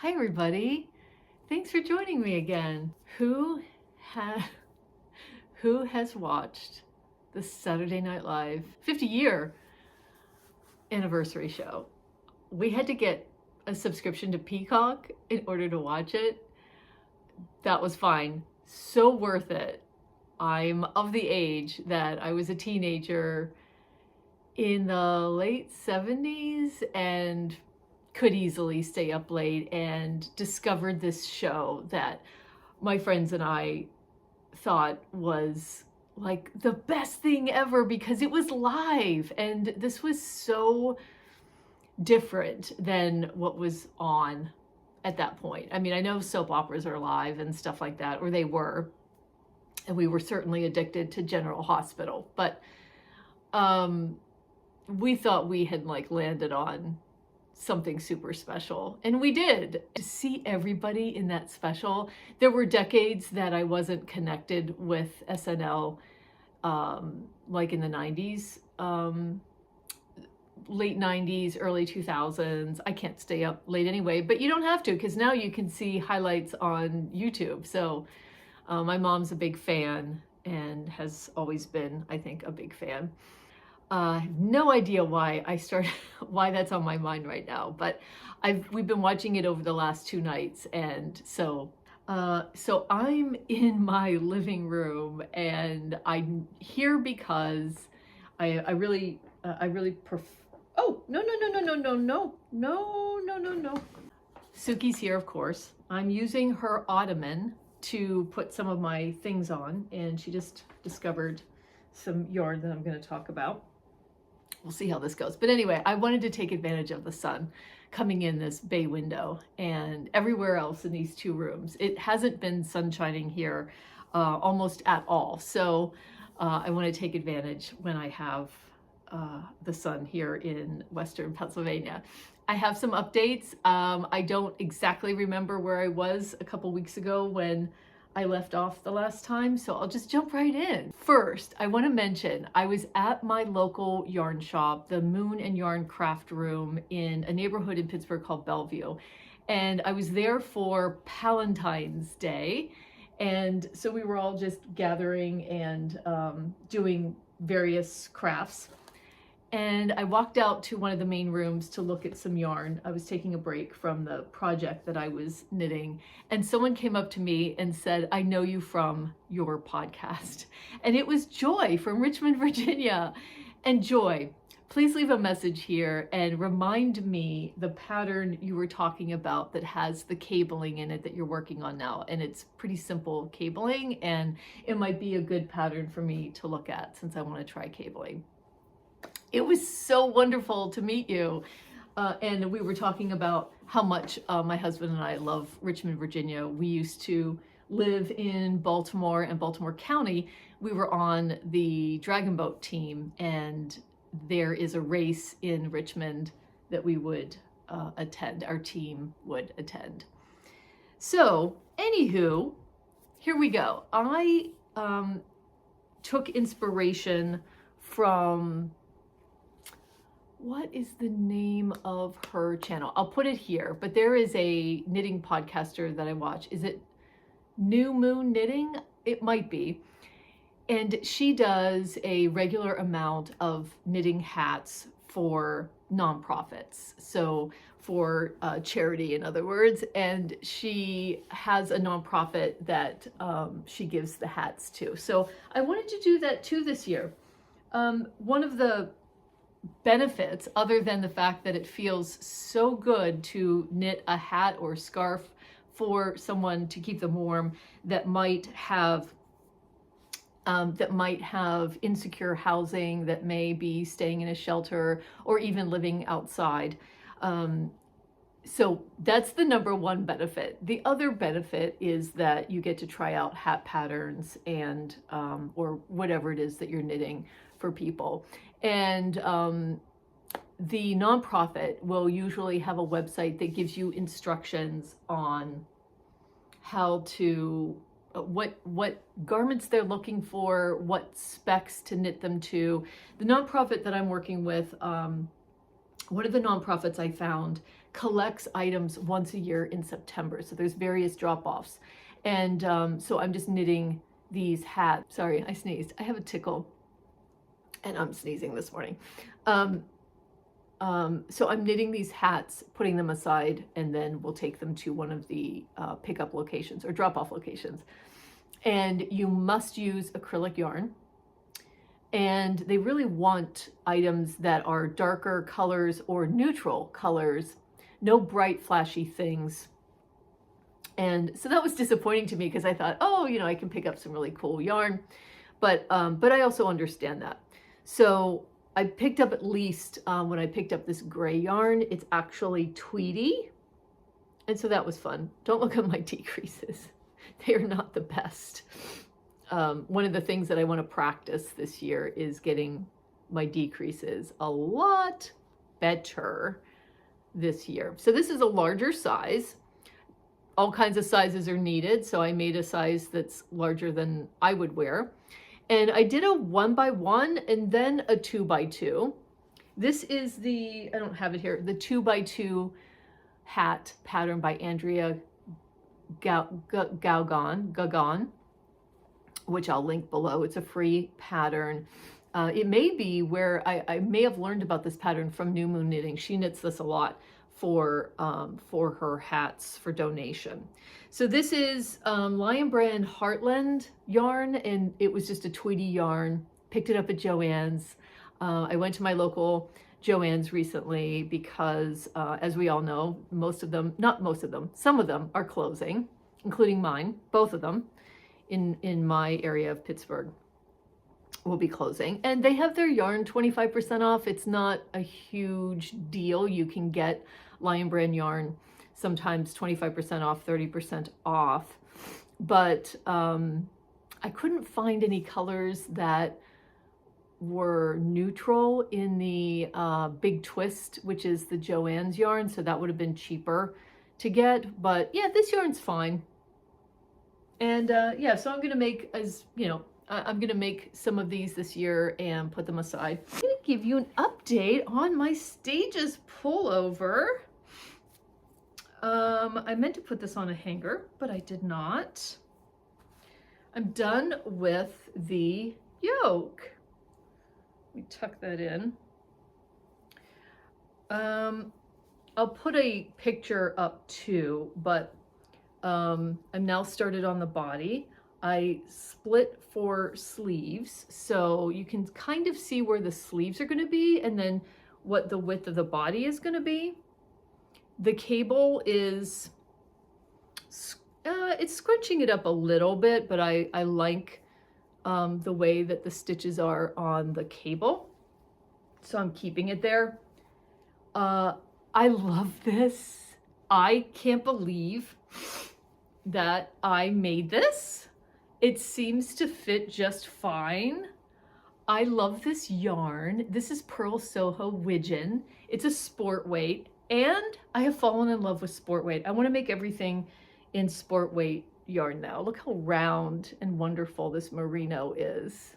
Hi everybody, thanks for joining me again. Who has watched the Saturday Night Live 50-year anniversary show? We had to get a subscription to Peacock in order to watch it. That was fine, so worth it. I'm of the age that I was a teenager in the late 70s and could easily stay up late, and discovered this show that my friends and I thought was like the best thing ever because it was live, and this was so different than what was on at that point. I mean, I know soap operas are live and stuff like that, or they were, and we were certainly addicted to General Hospital, but we thought we had like landed on something super special, and we did. To see everybody in that special, there were decades that I wasn't connected with SNL, like in the 90s, late 90s, early 2000s. I can't stay up late anyway, but you don't have to, because now you can see highlights on YouTube. So my mom's a big fan and has always been, I think, a big fan. I have no idea why why that's on my mind right now, but we've been watching it over the last 2 nights, and so I'm in my living room, and I'm here because I really oh, no. Suki's here, of course. I'm using her ottoman to put some of my things on, and she just discovered some yarn that I'm going to talk about. We'll see how this goes. But anyway, I wanted to take advantage of the sun coming in this bay window and everywhere else in these 2 rooms. It hasn't been sun shining here almost at all. So I want to take advantage when I have the sun here in Western Pennsylvania. I have some updates. I don't exactly remember where I was a couple weeks ago when I left off the last time, so I'll just jump right in. First, I want to mention I was at my local yarn shop, the Moon and Yarn Craft Room, in a neighborhood in Pittsburgh called Bellevue, and I was there for Palentine's Day, and so we were all just gathering and doing various crafts. And I walked out to one of the main rooms to look at some yarn. I was taking a break from the project that I was knitting, and someone came up to me and said, "I know you from your podcast." And it was Joy from Richmond, Virginia. And Joy, please leave a message here and remind me the pattern you were talking about that has the cabling in it that you're working on now. And it's pretty simple cabling, and it might be a good pattern for me to look at since I want to try cabling. It was so wonderful to meet you. And we were talking about how much my husband and I love Richmond, Virginia. We used to live in Baltimore and Baltimore County. We were on the Dragon Boat team, and there is a race in Richmond that we would attend. Our team would attend. So, anywho, here we go. I took inspiration from... what is the name of her channel? I'll put it here, but there is a knitting podcaster that I watch. Is it New Moon Knitting? It might be. And she does a regular amount of knitting hats for nonprofits. So for charity, in other words. And she has a nonprofit that she gives the hats to. So I wanted to do that too this year. One of the benefits, other than the fact that it feels so good to knit a hat or scarf for someone to keep them warm that might have insecure housing, that may be staying in a shelter or even living outside. So that's the number one benefit. The other benefit is that you get to try out hat patterns and or whatever it is that you're knitting for people. And the nonprofit will usually have a website that gives you instructions on how to, what garments they're looking for, what specs to knit them to. The nonprofit that I'm working with, one of the nonprofits I found collects items once a year in September. So there's various drop-offs. And so I'm just knitting these hats. Sorry, I sneezed. I have a tickle and I'm sneezing this morning. So I'm knitting these hats, putting them aside, and then we'll take them to one of the pickup locations or drop-off locations. And you must use acrylic yarn. And they really want items that are darker colors or neutral colors, no bright flashy things. And so that was disappointing to me because I thought, oh, you know, I can pick up some really cool yarn, but I also understand that. So I picked up at least, when I picked up this gray yarn, it's actually Tweedy. And so that was fun. Don't look at my decreases. They are not the best. One of the things that I want to practice this year is getting my decreases a lot better this year. So this is a larger size. All kinds of sizes are needed. So I made a size that's larger than I would wear. And I did a 1x1 and then a 2x2. This is the, I don't have it here, the 2x2 hat pattern by Andrea Gaughan, which I'll link below. It's a free pattern. It may be where I may have learned about this pattern from New Moon Knitting. She knits this a lot for her hats for donation. So this is Lion Brand Heartland yarn, and it was just a Tweedy yarn. Picked it up at Joann's. I went to my local Joann's recently because, as we all know, most of them, not most of them, some of them are closing, including mine, both of them in my area of Pittsburgh will be closing. And they have their yarn 25% off. It's not a huge deal. You can get Lion Brand yarn sometimes 25% off, 30% off. But I couldn't find any colors that were neutral in the Big Twist, which is the Joann's yarn. So that would have been cheaper to get. But yeah, this yarn's fine. And yeah, so I'm going to make, as you know, I'm going to make some of these this year and put them aside. I'm going to give you an update on my Stages pullover. I meant to put this on a hanger, but I did not. I'm done with the yoke. Let me tuck that in. I'll put a picture up too, but I'm now started on the body. I split for sleeves, so you can kind of see where the sleeves are going to be and then what the width of the body is going to be. The cable is, it's scrunching it up a little bit, but I like the way that the stitches are on the cable. So I'm keeping it there. I love this. I can't believe that I made this. It seems to fit just fine. I love this yarn. This is Purl Soho Wigeon. It's a sport weight, and I have fallen in love with sport weight. I want to make everything in sport weight yarn now. Look how round and wonderful this merino is.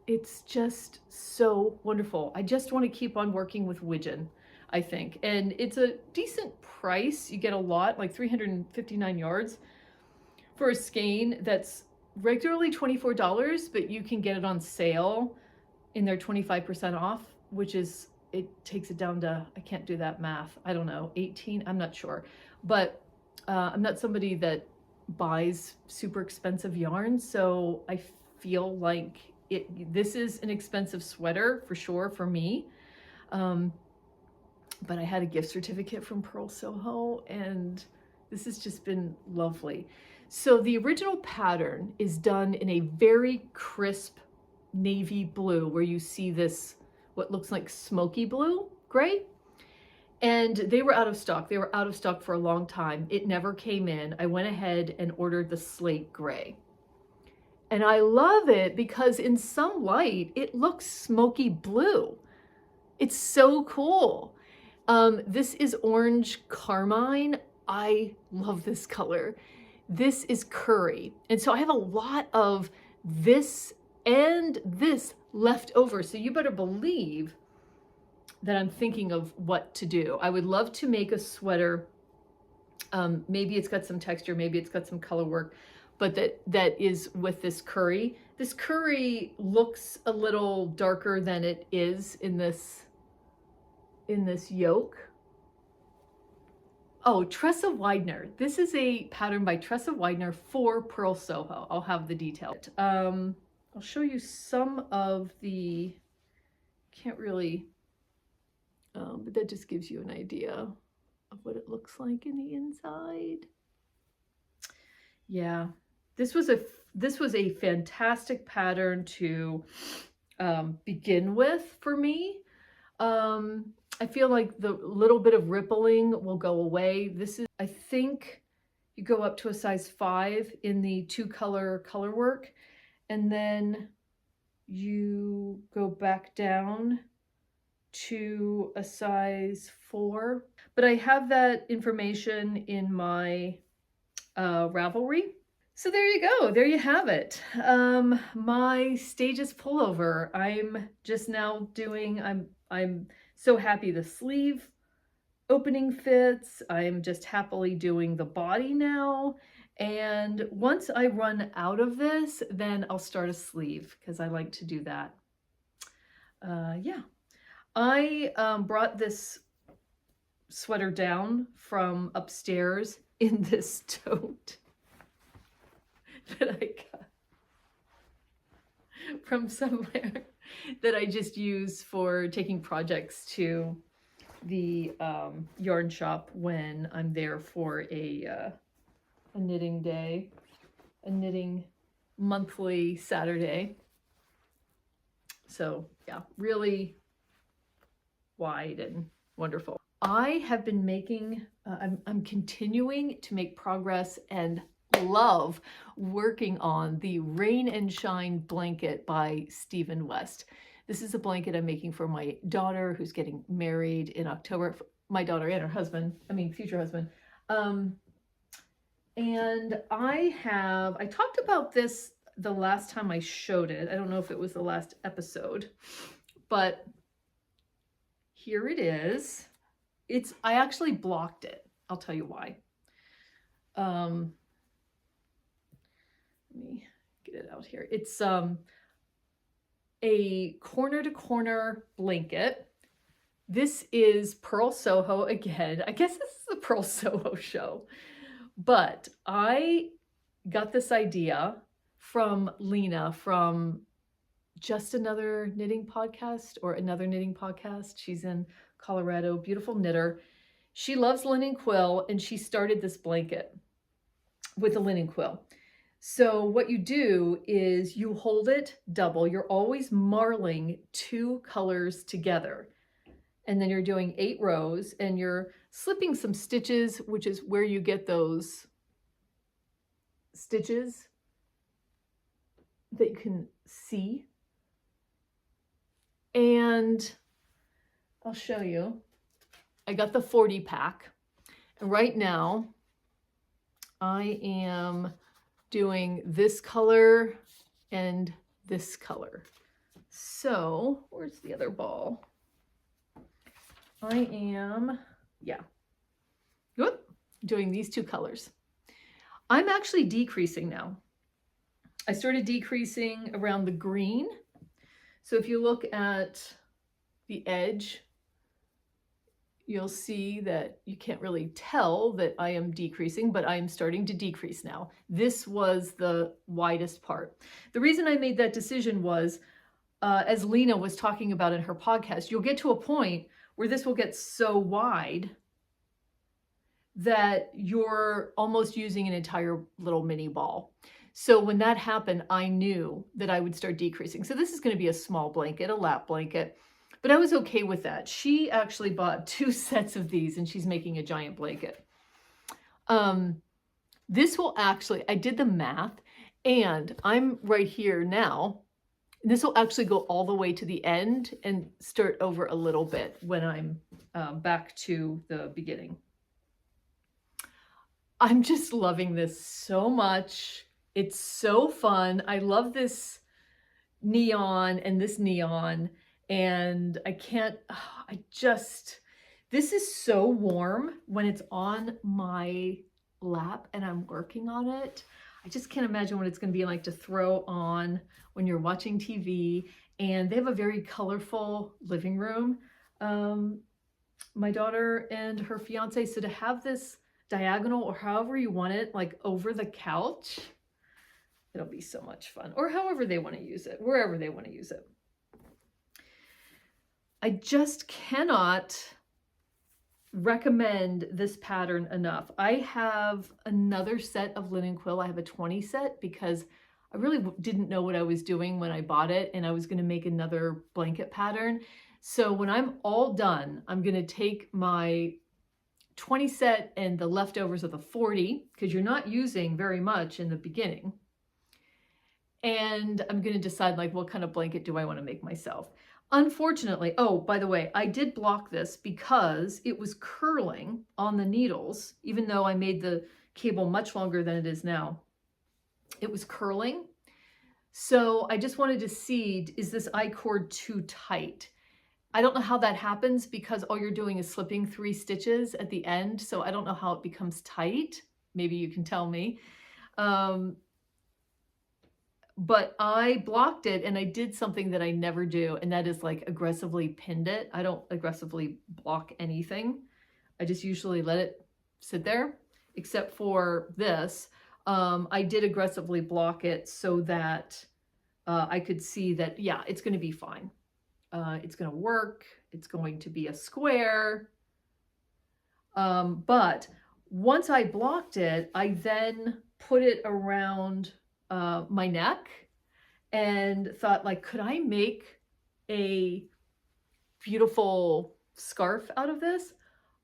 It's just so wonderful. I just want to keep on working with Wigeon, I think. And it's a decent price. You get a lot, like 359 yards for a skein that's regularly $24, but you can get it on sale in their 25% off, which is, it takes it down to, I can't do that math, I don't know, 18, I'm not sure. But I'm not somebody that buys super expensive yarn, so I feel like this is an expensive sweater for sure for me. But I had a gift certificate from Purl Soho, and this has just been lovely. So the original pattern is done in a very crisp navy blue, where you see this, what looks like smoky blue, gray. And they were out of stock. They were out of stock for a long time. It never came in. I went ahead and ordered the slate gray. And I love it because in some light, it looks smoky blue. It's so cool. This is orange carmine. I love this color. This is curry. And so I have a lot of this and this left over. So you better believe that I'm thinking of what to do. I would love to make a sweater. Maybe it's got some texture, maybe it's got some color work, but that is with this curry. This curry looks a little darker than it is in this yoke. Oh, Tressa Weidenaar. This is a pattern by Tressa Weidenaar for Purl Soho. I'll have the detail. I'll show you some of the, can't really, but that just gives you an idea of what it looks like in the inside. Yeah, this was a fantastic pattern to begin with for me. I feel like the little bit of rippling will go away. This is, I think you go up to a size 5 in the 2-color color work, and then you go back down to a size 4. But I have that information in my Ravelry. So there you go. There you have it. My Stages pullover. I'm just now doing, I'm so happy the sleeve opening fits. I'm just happily doing the body now. And once I run out of this, then I'll start a sleeve because I like to do that. Yeah, I brought this sweater down from upstairs in this tote that I got from somewhere that I just use for taking projects to the yarn shop when I'm there for a knitting day, a knitting monthly Saturday. So yeah, really wide and wonderful. I have been making, I'm continuing to make progress and love working on the Rain and Shine blanket by Stephen West. This is a blanket I'm making for my daughter who's getting married in October. My daughter and her husband, future husband. And I talked about this the last time I showed it. I don't know if it was the last episode, but here it is. I actually blocked it. I'll tell you why. Let me get it out here. It's a corner-to-corner blanket. This is Purl Soho again. I guess this is the Purl Soho show. But I got this idea from Lena from Just Another Knitting Podcast or Another Knitting Podcast. She's in Colorado, beautiful knitter. She loves linen quill, and she started this blanket with a linen quill. So what you do is you hold it double. You're always marling 2 colors together. And then you're doing 8 rows and you're slipping some stitches, which is where you get those stitches that you can see. And I'll show you. I got the 40 pack. And right now I am doing this color and this color. So where's the other ball? I am, doing these 2 colors. I'm actually decreasing now. I started decreasing around the green. So if you look at the edge, you'll see that you can't really tell that I am decreasing, but I'm starting to decrease now. This was the widest part. The reason I made that decision was, as Lena was talking about in her podcast, you'll get to a point where this will get so wide that you're almost using an entire little mini ball. So when that happened, I knew that I would start decreasing. So this is going to be a small blanket, a lap blanket, but I was okay with that. She actually bought 2 sets of these and she's making a giant blanket. This will actually, I did the math and I'm right here now. This will actually go all the way to the end and start over a little bit when I'm back to the beginning. I'm just loving this so much. It's so fun. I love this neon and this neon. And I can't, this is so warm when it's on my lap and I'm working on it. I just can't imagine what it's going to be like to throw on when you're watching TV. And they have a very colorful living room, my daughter and her fiance. So to have this diagonal, or however you want it, like over the couch, it'll be so much fun. Or however they want to use it, wherever they want to use it. I just cannot recommend this pattern enough. I have another set of linen quill. I have a 20 set because I really didn't know what I was doing when I bought it, and I was going to make another blanket pattern. So when I'm all done, I'm going to take my 20 set and the leftovers of the 40, because you're not using very much in the beginning. And I'm going to decide like what kind of blanket do I want to make myself. Unfortunately, oh, by the way, I did block this because it was curling on the needles, even though I made the cable much longer than it is now. It was curling. So I just wanted to see, is this I-cord too tight? I don't know how that happens because all you're doing is slipping 3 stitches at the end. So I don't know how it becomes tight. Maybe you can tell me. But I blocked it, and I did something that I never do, and that is like aggressively pinned it. I don't aggressively block anything. I just usually let it sit there, except for this. I did aggressively block it so that I could see that, yeah, it's going to be fine. It's going to work. It's going to be a square. But once I blocked it, I then put it around my neck and thought, like, could I make a beautiful scarf out of this?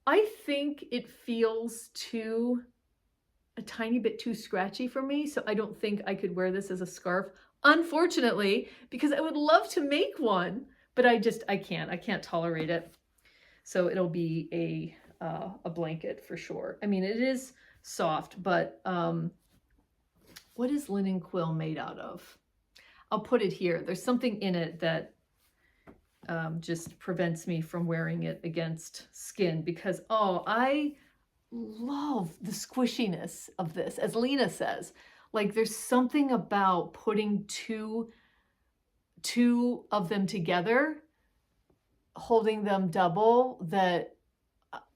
I think it feels a tiny bit too scratchy for me, so I don't think I could wear this as a scarf, unfortunately, because I would love to make one, but I can't tolerate it. So it'll be a blanket for sure. I mean, it is soft, but what is linen quill made out of? I'll put it here. There's something in it that just prevents me from wearing it against skin because, oh, I love the squishiness of this. As Lena says, like there's something about putting two of them together, holding them double, that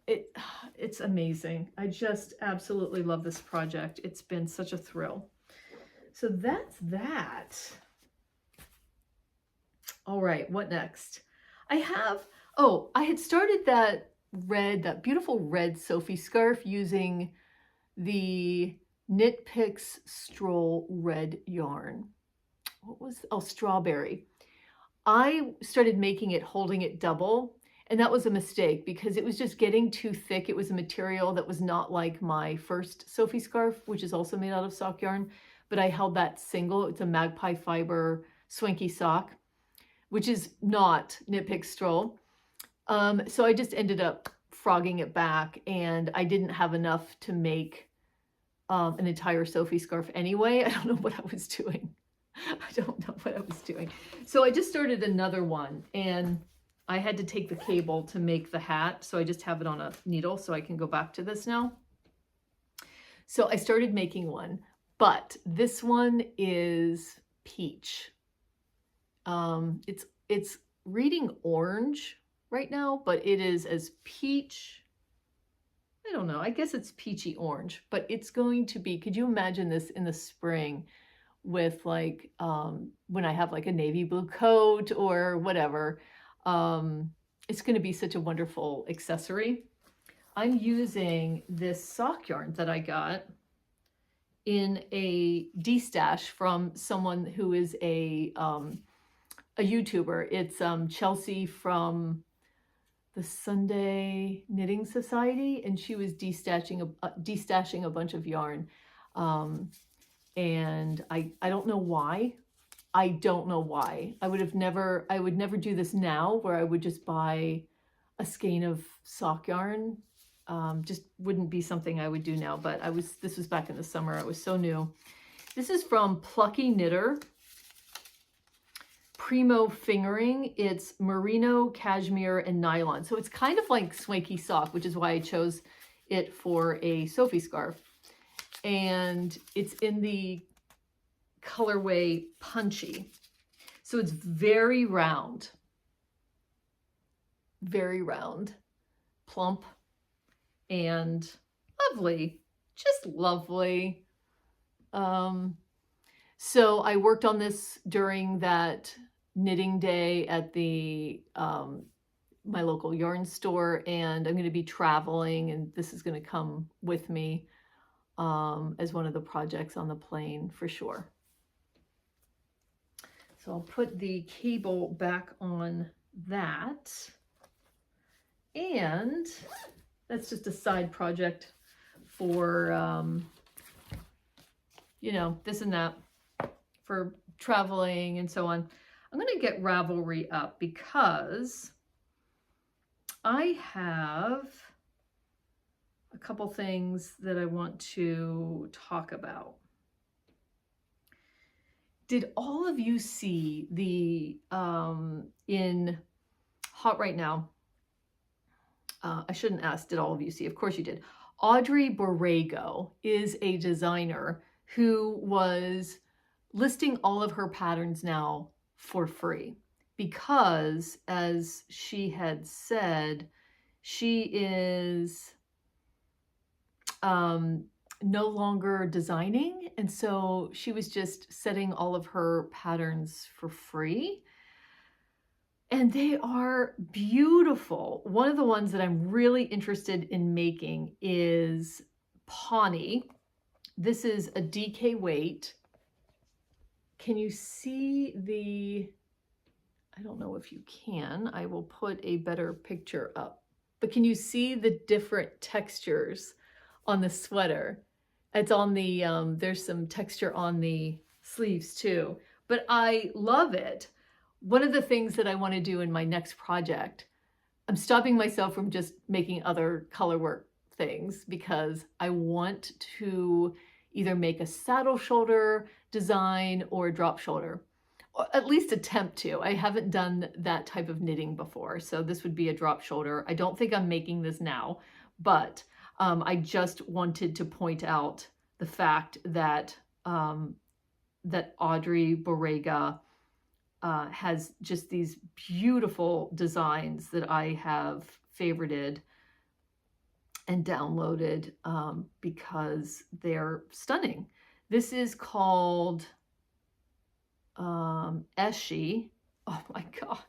it's amazing. I just absolutely love this project. It's been such a thrill. So that's that. All right, what next? I had started that beautiful red Sophie scarf using the Knit Picks Stroll red yarn. Strawberry. I started making it, holding it double, and that was a mistake because it was just getting too thick. It was a material that was not like my first Sophie scarf, which is also made out of sock yarn, but I held that single. It's a magpie fiber swanky sock, which is not Knit Picks Stroll. So I just ended up frogging it back, and I didn't have enough to make an entire Sophie scarf anyway. I don't know what I was doing. So I just started another one, and I had to take the cable to make the hat. So I just have it on a needle so I can go back to this now. So I started making one, but this one is peach. It's reading orange right now, but it is as peach. I don't know. I guess it's peachy orange, but it's going to be, could you imagine this in the spring with like, when I have like a navy blue coat or whatever, it's going to be such a wonderful accessory. I'm using this sock yarn that I got in a de-stash from someone who is a YouTuber. It's Chelsea from the Sunday Knitting Society, and she was de-stashing a bunch of yarn. And I don't know why. I don't know why. I would never do this now, where I would just buy a skein of sock yarn. Just wouldn't be something I would do now, but this was back in the summer. I was so new. This is from Plucky Knitter. Primo fingering. It's merino, cashmere, and nylon. So it's kind of like swanky sock, which is why I chose it for a Sophie scarf. And it's in the colorway Punchy. So it's very round, plump, and lovely, just lovely. So I worked on this during that knitting day at the my local yarn store, and I'm going to be traveling, and this is going to come with me as one of the projects on the plane for sure. So I'll put the cable back on that, and that's just a side project for you know, this and that, for traveling and so on. I'm going to get Ravelry up because I have a couple things that I want to talk about. Did all of you see the, in Hot Right Now, I shouldn't ask, did all of you see? Of course you did. Andrea Borrego is a designer who was listing all of her patterns now for free because, as she had said, she is no longer designing, and so she was just setting all of her patterns for free. And they are beautiful. One of the ones that I'm really interested in making is Pawnee. This is a DK weight. Can you see the, I don't know if you can, I will put a better picture up, but can you see the different textures on the sweater? It's on the, there's some texture on the sleeves too, but I love it. One of the things that I want to do in my next project, I'm stopping myself from just making other color work things because I want to either make a saddle shoulder design or a drop shoulder, or at least attempt to. I haven't done that type of knitting before, so this would be a drop shoulder. I don't think I'm making this now, but I just wanted to point out the fact that that Andrea Borrego has just these beautiful designs that I have favorited and downloaded because they're stunning. This is called Eshi. Oh my God.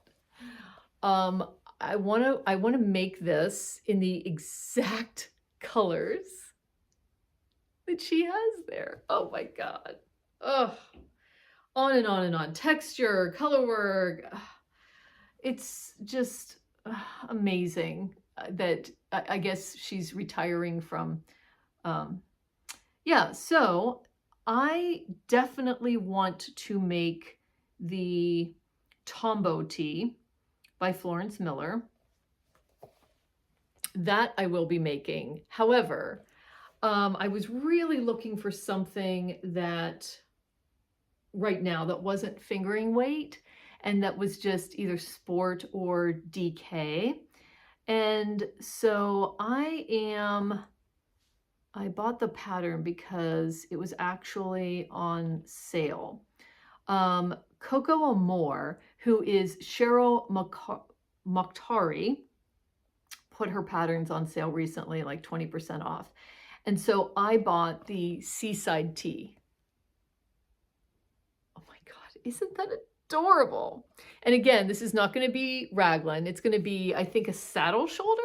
I want to make this in the exact colors that she has there. Oh my God. Oh, on and on and on. Texture, color work. It's just amazing that I guess she's retiring from. Yeah, so I definitely want to make the Tombow tee by Florence Miller. That I will be making. However, I was really looking for something that right now that wasn't fingering weight and that was just either sport or DK. And so I bought the pattern because it was actually on sale. Coco Amore, who is Cheryl Mokhtari, put her patterns on sale recently, like 20% off. And so I bought the Seaside Tee. Oh my God, isn't that adorable? And again, this is not going to be raglan. It's going to be, I think, a saddle shoulder.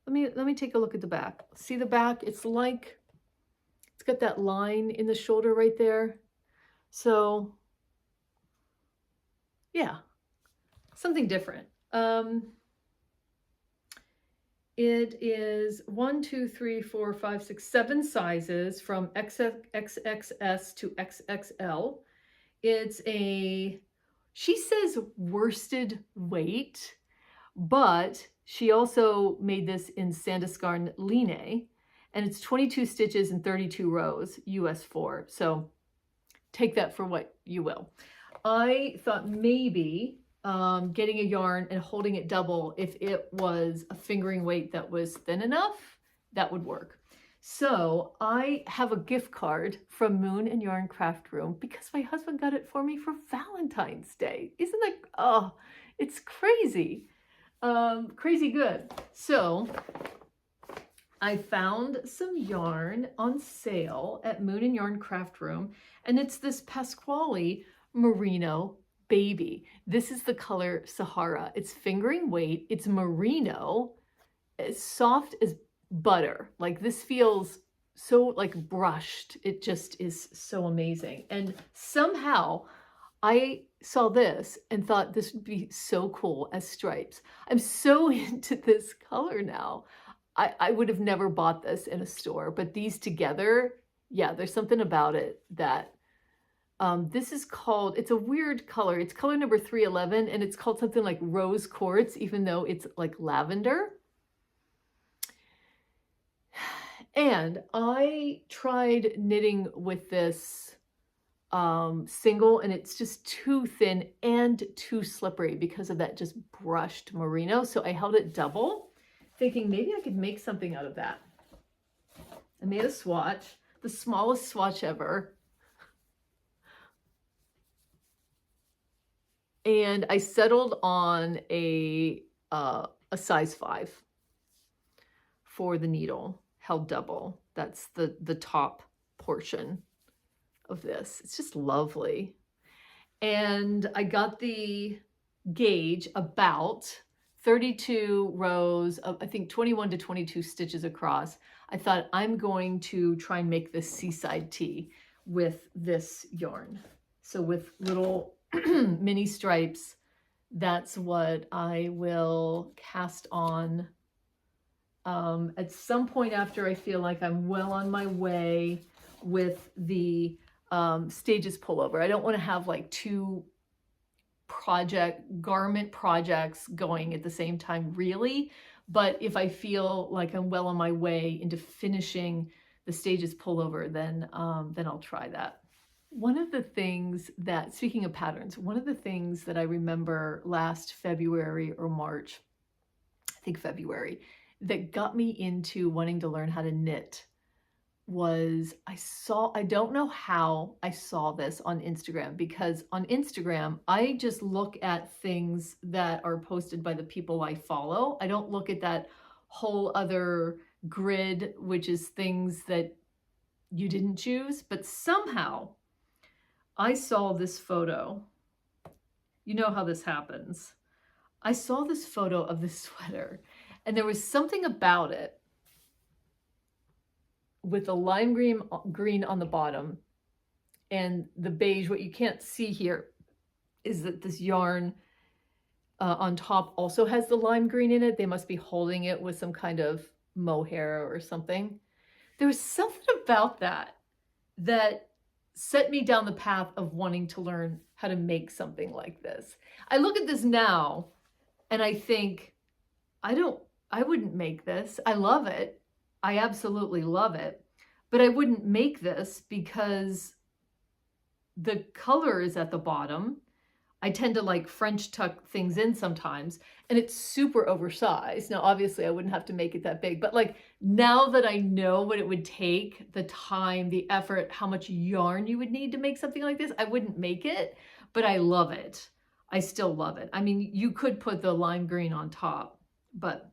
Let me take a look at the back. See the back? It's like, it's got that line in the shoulder right there. So yeah, something different. It is 1, 2, 3, 4, 5, 6, 7 sizes from XXS to XXL. It's a, she says worsted weight, but she also made this in Sandisgarn Line, and it's 22 stitches and 32 rows, US 4. So take that for what you will. I thought maybe getting a yarn and holding it double. If it was a fingering weight that was thin enough, that would work. So I have a gift card from Moon and Yarn Craft Room because my husband got it for me for Valentine's Day. Isn't that, oh, it's crazy. Crazy good. So I found some yarn on sale at Moon and Yarn Craft Room, and it's this Pasquale Merino baby. This is the color Sahara. It's fingering weight. It's merino. It's soft as butter. Like, this feels so like brushed. It just is so amazing. And somehow I saw this and thought this would be so cool as stripes. I'm so into this color now. I would have never bought this in a store, but these together, yeah, there's something about it that, this is called, it's a weird color. It's color number 311, and it's called something like Rose Quartz, even though it's like lavender. And I tried knitting with this single, and it's just too thin and too slippery because of that just brushed merino. So I held it double, thinking maybe I could make something out of that. I made a swatch, the smallest swatch ever. And I settled on a size 5 for the needle, held double. That's the top portion of this. It's just lovely. And I got the gauge about 32 rows of, I think 21 to 22 stitches across. I thought I'm going to try and make this seaside tee with this yarn. So with little mini stripes, that's what I will cast on at some point after I feel like I'm well on my way with the Stages pullover. I don't want to have like 2 garment projects going at the same time, really. But if I feel like I'm well on my way into finishing the Stages pullover, then I'll try that. One of the things that, speaking of patterns, one of the things that I remember last February or March, I think February, that got me into wanting to learn how to knit was I don't know how I saw this on Instagram, because on Instagram, I just look at things that are posted by the people I follow. I don't look at that whole other grid, which is things that you didn't choose. But somehow I saw this photo. You know how this happens. I saw this photo of this sweater, and there was something about it with the lime green on the bottom and the beige. What you can't see here is that this yarn on top also has the lime green in it. They must be holding it with some kind of mohair or something. There was something about that that set me down the path of wanting to learn how to make something like this. I look at this now and I think, I wouldn't make this. I love it. I absolutely love it, but I wouldn't make this because the color is at the bottom. I tend to like French tuck things in sometimes, and it's super oversized. Now, obviously I wouldn't have to make it that big, but like now that I know what it would take, the time, the effort, how much yarn you would need to make something like this, I wouldn't make it, but I love it. I still love it. I mean, you could put the lime green on top, but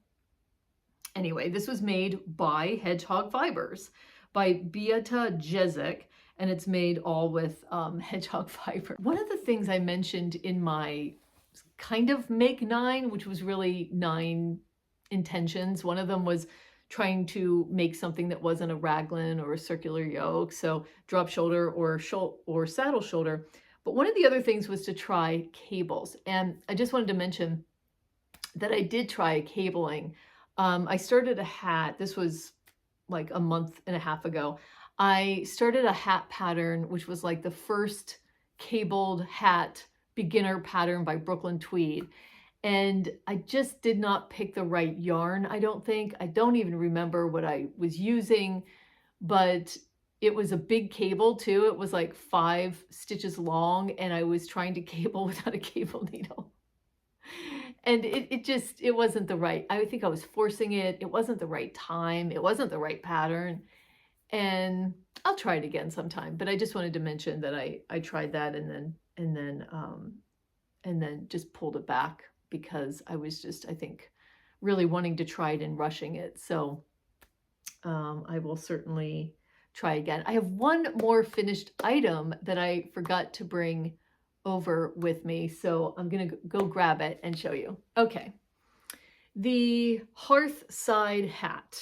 anyway, this was made by Hedgehog Fibers, by Beata Jezik, and it's made all with hedgehog fiber. One of the things I mentioned in my kind of make 9, which was really 9 intentions, one of them was trying to make something that wasn't a raglan or a circular yoke, so drop shoulder or saddle shoulder. But one of the other things was to try cables, and I just wanted to mention that I did try cabling. I started a hat. This was like a month and a half ago. I started a hat pattern, which was like the first cabled hat beginner pattern by Brooklyn Tweed. And I just did not pick the right yarn, I don't think. I don't even remember what I was using, but it was a big cable too. It was like 5 stitches long, and I was trying to cable without a cable needle. And it wasn't the right, I think I was forcing it. It wasn't the right time. It wasn't the right pattern. And I'll try it again sometime, but I just wanted to mention that I tried that and then just pulled it back because I was just, I think, really wanting to try it and rushing it. So I will certainly try again. I have one more finished item that I forgot to bring over with me, so I'm gonna go grab it and show you. Okay, the Hearth side hat.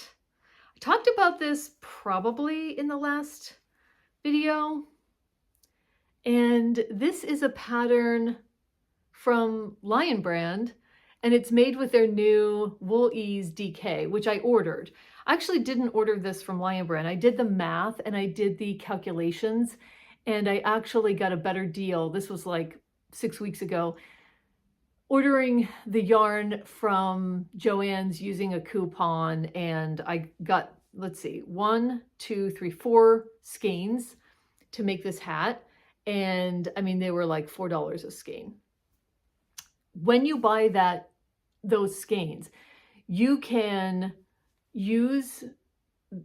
I talked about this probably in the last video, and this is a pattern from Lion Brand, and it's made with their new Wool Ease DK, which I ordered. I actually didn't order this from Lion Brand. I did the math and I did the calculations, and I actually got a better deal. This was like 6 weeks ago, ordering the yarn from Joann's using a coupon, and I got, let's see, 1, 2, 3, 4 skeins to make this hat. And I mean, they were like $4 a skein. When you buy those skeins, you can use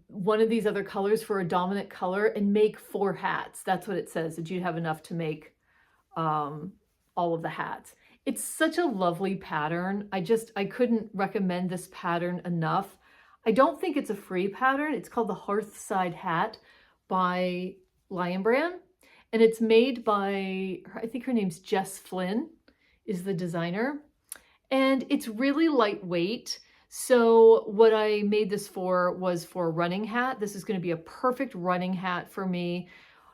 one of these other colors for a dominant color and make 4 hats. That's what it says, that you have enough to make all of the hats. It's such a lovely pattern. I couldn't recommend this pattern enough. I don't think it's a free pattern. It's called the Hearth Side Hat by Lion Brand, and it's made by, I think her name's Jess Flynn is the designer, and it's really lightweight. So what I made this for was for a running hat. This is going to be a perfect running hat for me.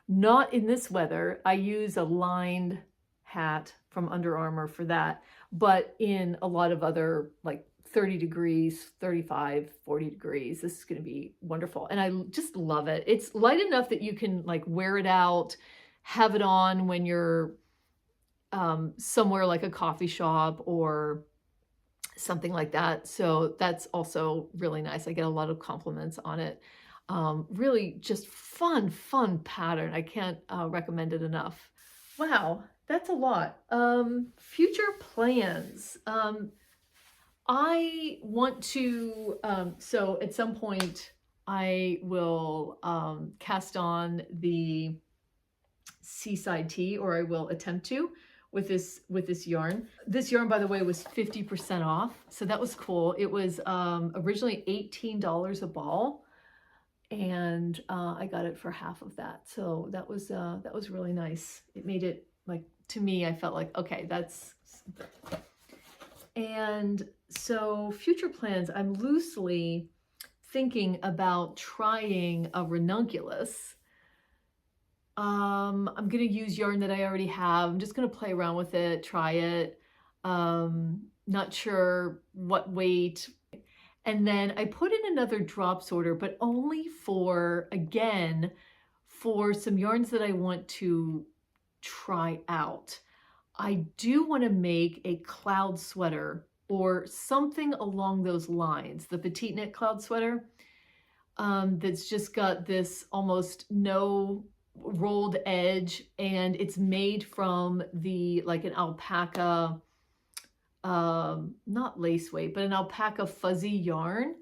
Not in this weather. I use a lined hat from Under Armour for that, but in a lot of other, like 30 degrees, 35, 40 degrees, this is going to be wonderful. And I just love it. It's light enough that you can like wear it out, have it on when you're somewhere like a coffee shop or something like that. So that's also really nice. I get a lot of compliments on it. Really just fun pattern. I can't recommend it enough. Wow, that's a lot. Future plans. I want to, so at some point I will cast on the Seaside Tea, or I will attempt to, with this yarn. This yarn, by the way, was 50% off, so that was cool. It was originally $18 a ball, and I got it for half of that. So that was really nice. It made it, like, to me, I felt like, okay, that's. And so future plans, I'm loosely thinking about trying a ranunculus. I'm going to use yarn that I already have. I'm just going to play around with it, try it. Not sure what weight. And then I put in another drops order, but only for, again, for some yarns that I want to try out. I do want to make a cloud sweater or something along those lines, the petite knit cloud sweater, that's just got this almost no rolled edge, and it's made from like an alpaca, not lace weight, but an alpaca fuzzy yarn.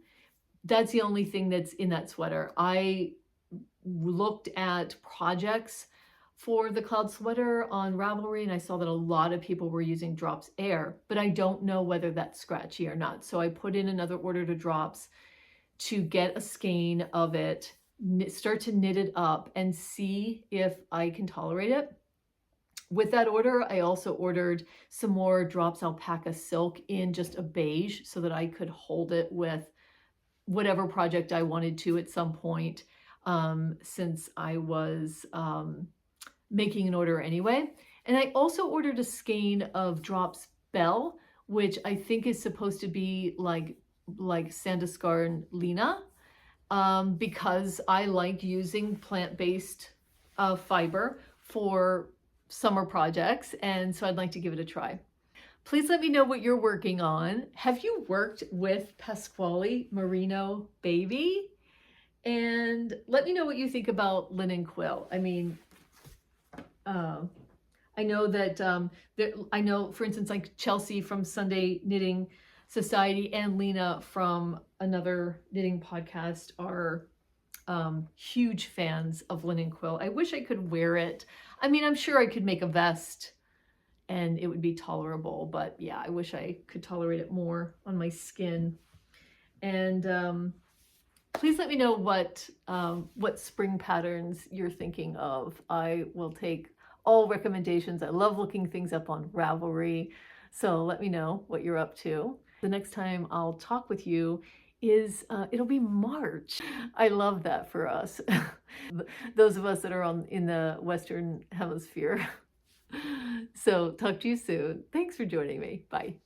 That's the only thing that's in that sweater. I looked at projects for the cloud sweater on Ravelry, and I saw that a lot of people were using Drops Air, but I don't know whether that's scratchy or not. So I put in another order to Drops to get a skein of it, start to knit it up and see if I can tolerate it. With that order, I also ordered some more Drops alpaca silk in just a beige so that I could hold it with whatever project I wanted to at some point, since I was making an order anyway. And I also ordered a skein of Drops Bell, which I think is supposed to be like Sanduskarn Lena, because I like using plant-based fiber for summer projects, and so I'd like to give it a try. Please let me know what you're working on. Have you worked with Pasquale Merino Baby? And let me know what you think about Linen Quill. I I know that, I know, for instance, like Chelsea from Sunday Knitting Society and Lena from another knitting podcast are huge fans of linen quill. I wish I could wear it. I mean, I'm sure I could make a vest and it would be tolerable, but yeah, I wish I could tolerate it more on my skin. And please let me know what spring patterns you're thinking of. I will take all recommendations. I love looking things up on Ravelry, so let me know what you're up to. The next time I'll talk with you is it'll be March. I love that for us, those of us that are in the Western Hemisphere. So talk to you soon. Thanks for joining me. Bye.